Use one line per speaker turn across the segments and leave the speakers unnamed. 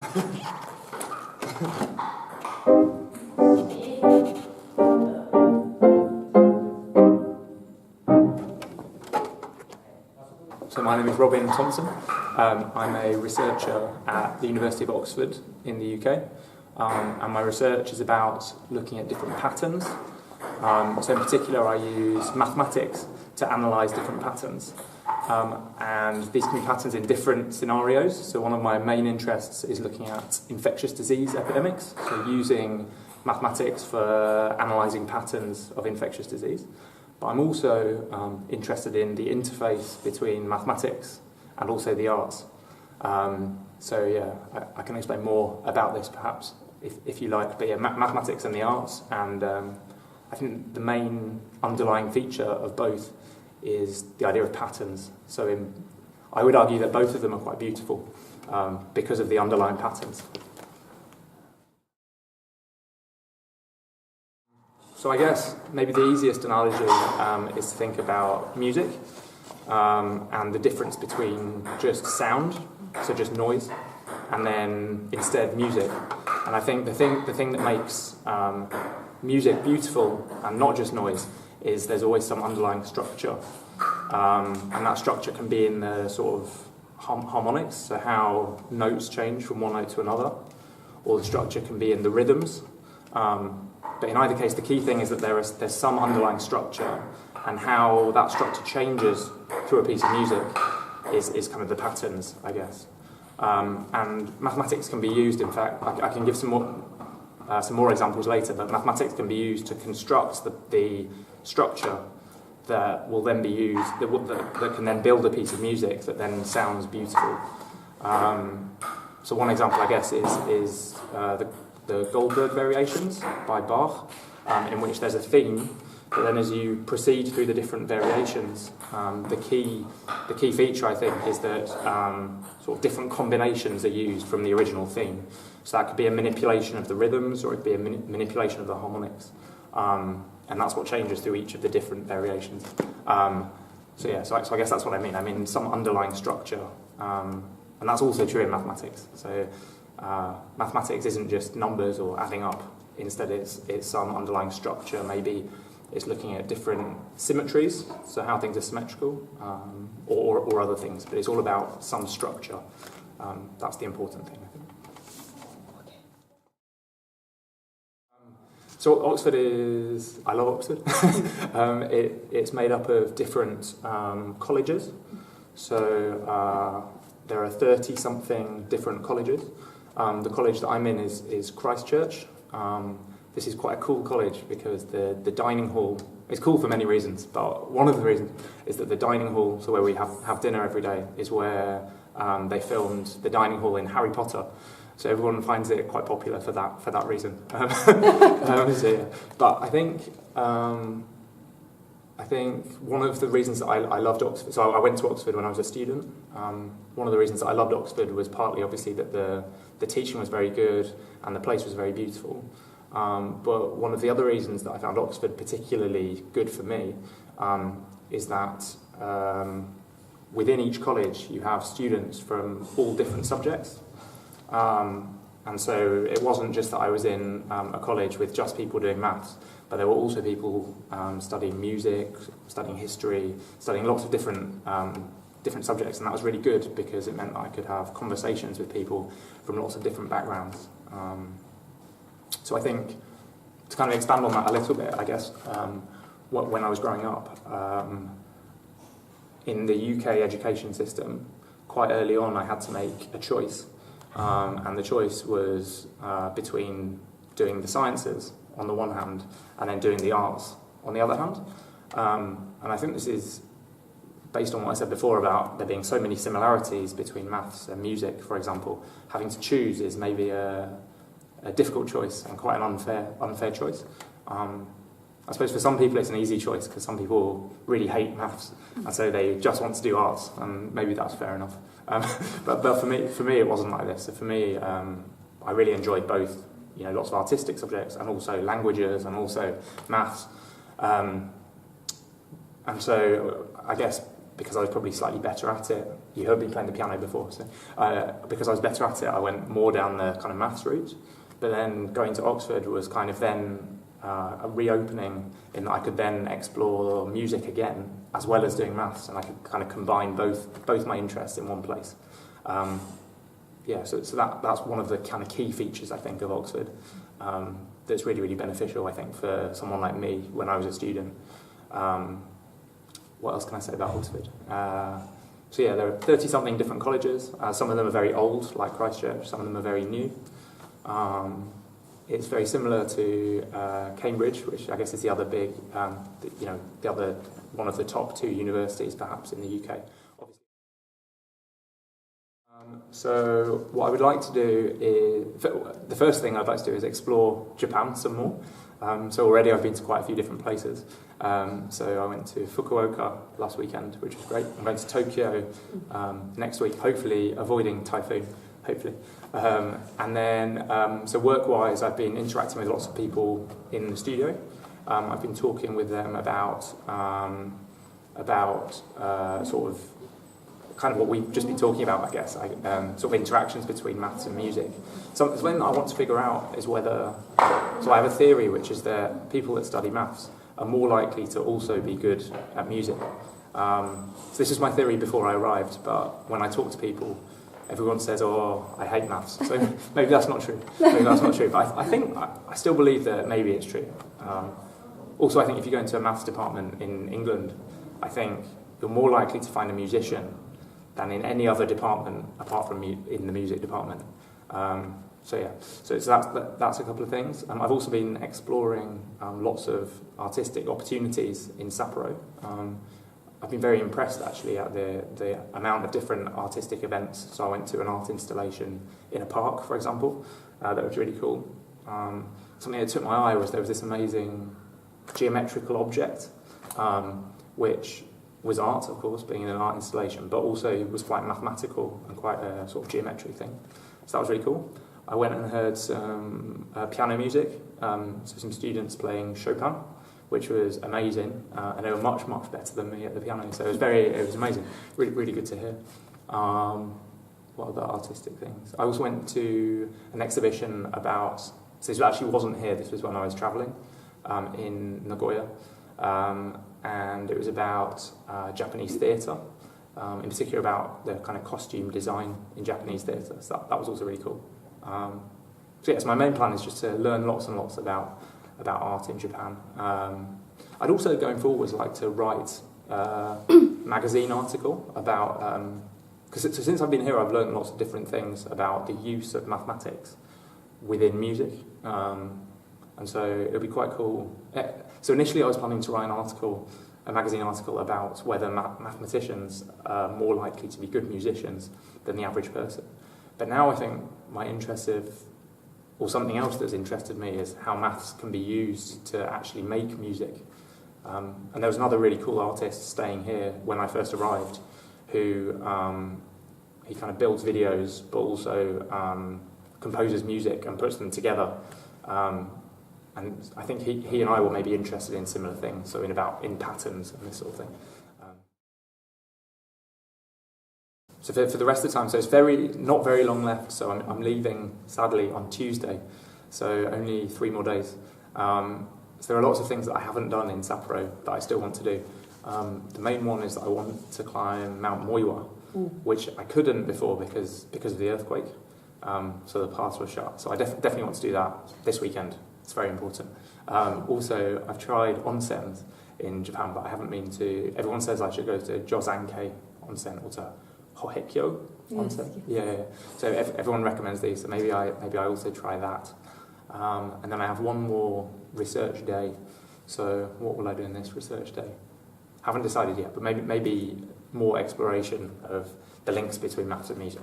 So my name is Robin Thompson. I'm a researcher at the University of Oxford in the UK, and my research is about looking at different patterns. So in particular, I use mathematics to analyse different patterns, and these can be patterns in different scenarios. So one of my main interests is looking at infectious disease epidemics, so using mathematics for analysing patterns of infectious disease. But I'm also interested in the interface between mathematics and also the arts. So yeah, I can explain more about this perhaps if you like. But yeah, mathematics and the arts, and I think the main underlying feature of both is the idea of patterns. So I would argue that both of them are quite beautiful because of the underlying patterns. So I guess maybe the easiest analogy is to think about music and the difference between just sound, so just noise, and then instead music. And I think the thing that makes music beautiful and not just noise is there's always some underlying structure, and that structure can be in the sort of harmonics, so how notes change from one note to another, or the structure can be in the rhythms. But in either case, the key thing is that there's some underlying structure, and how that structure changes through a piece of music is kind of the patterns, I guess. And mathematics can be used, in fact, I can give some more examples later, but mathematics can be used to construct the structure that will then be used, that can then build a piece of music that then sounds beautiful. So one example, I guess, is the Goldberg variations by Bach, in which there's a theme, but then as you proceed through the different variations, the key feature, I think, is that sort of different combinations are used from the original theme. So that could be a manipulation of the rhythms, or it could be a manipulation of the harmonics, and that's what changes through each of the different variations. So I guess that's what I mean. I mean some underlying structure, and that's also true in mathematics. So mathematics isn't just numbers or adding up. Instead, it's some underlying structure. Maybe it's looking at different symmetries, so how things are symmetrical, or other things. But it's all about some structure. That's the important thing, I think. So Oxford is... I love Oxford. It's made up of different colleges. So there are 30-something different colleges. The college that I'm in is Christchurch. This is quite a cool college because the dining hall is cool for many reasons, but one of the reasons is that the dining hall, so where we have dinner every day, is where they filmed the dining hall in Harry Potter. So everyone finds it quite popular for that reason. But I think one of the reasons that I loved Oxford, so I went to Oxford when I was a student. One of the reasons that I loved Oxford was partly obviously that the teaching was very good and the place was very beautiful. But one of the other reasons that I found Oxford particularly good for me is that within each college you have students from all different subjects. And so it wasn't just that I was in a college with just people doing maths, but there were also people studying music, studying history, studying lots of different subjects, and that was really good because it meant that I could have conversations with people from lots of different backgrounds. So I think, to kind of expand on that a little bit, I guess, when I was growing up, in the UK education system, quite early on I had to make a choice. And the choice was between doing the sciences on the one hand and then doing the arts on the other hand. And I think this is based on what I said before about there being so many similarities between maths and music, for example. Having to choose is maybe a difficult choice and quite an unfair choice. I suppose for some people it's an easy choice because some people really hate maths and so they just want to do arts, and maybe that's fair enough. But for me it wasn't like this. So for me, I really enjoyed both, lots of artistic subjects and also languages and also maths. And so I guess because I was probably slightly better at it. You heard me playing the piano before, so because I was better at it, I went more down the kind of maths route. But then going to Oxford was kind of then a reopening in that I could then explore music again as well as doing maths, and I could kind of combine both my interests in one place. So that's one of the kind of key features, I think, of Oxford that's really, really beneficial, I think, for someone like me when I was a student. What else can I say about Oxford? There are 30-something different colleges. Some of them are very old, like Christchurch. Some of them are very new. It's very similar to Cambridge, which I guess is the other big, the other one of the top 2 universities, perhaps, in the UK. So what I would like to do is, the first thing I'd like to do is explore Japan some more. So already I've been to quite a few different places. So I went to Fukuoka last weekend, which was great. I'm going to Tokyo next week, hopefully avoiding typhoon, hopefully. And then, so work-wise, I've been interacting with lots of people in the studio. I've been talking with them about sort of kind of what we've just been talking about, I guess, sort of interactions between maths and music. Something I want to figure out is whether, so I have a theory which is that people that study maths are more likely to also be good at music. So this is my theory before I arrived, but when I talk to people, everyone says, oh, I hate maths. So maybe that's not true. But I think, I still believe that maybe it's true. Also, I think if you go into a maths department in England, I think you're more likely to find a musician than in any other department apart from in the music department. So that's a couple of things. I've also been exploring lots of artistic opportunities in Sapporo. I've been very impressed actually at the amount of different artistic events. So I went to an art installation in a park, for example, that was really cool. Something that took my eye was there was this amazing geometrical object, which was art, of course, being in an art installation, but also was quite mathematical and quite a sort of geometric thing. So that was really cool. I went and heard some piano music, so some students playing Chopin, which was amazing, and they were much, much better than me at the piano, so it was amazing, really, really good to hear. What other artistic things? I also went to an exhibition about, so this actually wasn't here, this was when I was travelling, in Nagoya, and it was about Japanese theatre, in particular about the kind of costume design in Japanese theatre, so that was also really cool. So my main plan is just to learn lots and lots about art in Japan. I'd also, going forwards, like to write a magazine article about, because since I've been here I've learned lots of different things about the use of mathematics within music, and so it'll be quite cool. So initially I was planning to write a magazine article about whether mathematicians are more likely to be good musicians than the average person. But now I think my interest or something else that's interested me is how maths can be used to actually make music. And there was another really cool artist staying here when I first arrived who he kind of builds videos but also composes music and puts them together. And I think he and I were maybe interested in similar things, so in patterns and this sort of thing. So for the rest of the time, so it's not very long left, so I'm leaving, sadly, on Tuesday, so only 3 more days. So there are lots of things that I haven't done in Sapporo that I still want to do. The main one is that I want to climb Mount Moiwa, which I couldn't before because of the earthquake, so the paths were shut. So I definitely want to do that this weekend. It's very important. Also, I've tried onsens in Japan, but I haven't been to. Everyone says I should go to Josanke onsen or to Hohekyo onsen. Yes. Yeah. So everyone recommends these, so maybe I also try that. And then I have one more research day. So what will I do in this research day? Haven't decided yet, but maybe more exploration of the links between maths and music.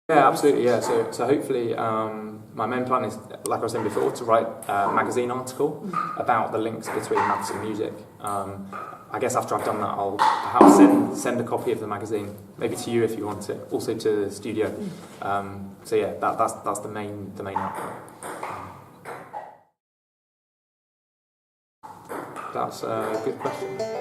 Yeah, absolutely, yeah. So hopefully my main plan is, like I was saying before, to write a magazine article about the links between maths and music. I guess after I've done that, I'll perhaps send a copy of the magazine, maybe to you if you want it, also to the studio. So yeah, that's the main output. That's a good question.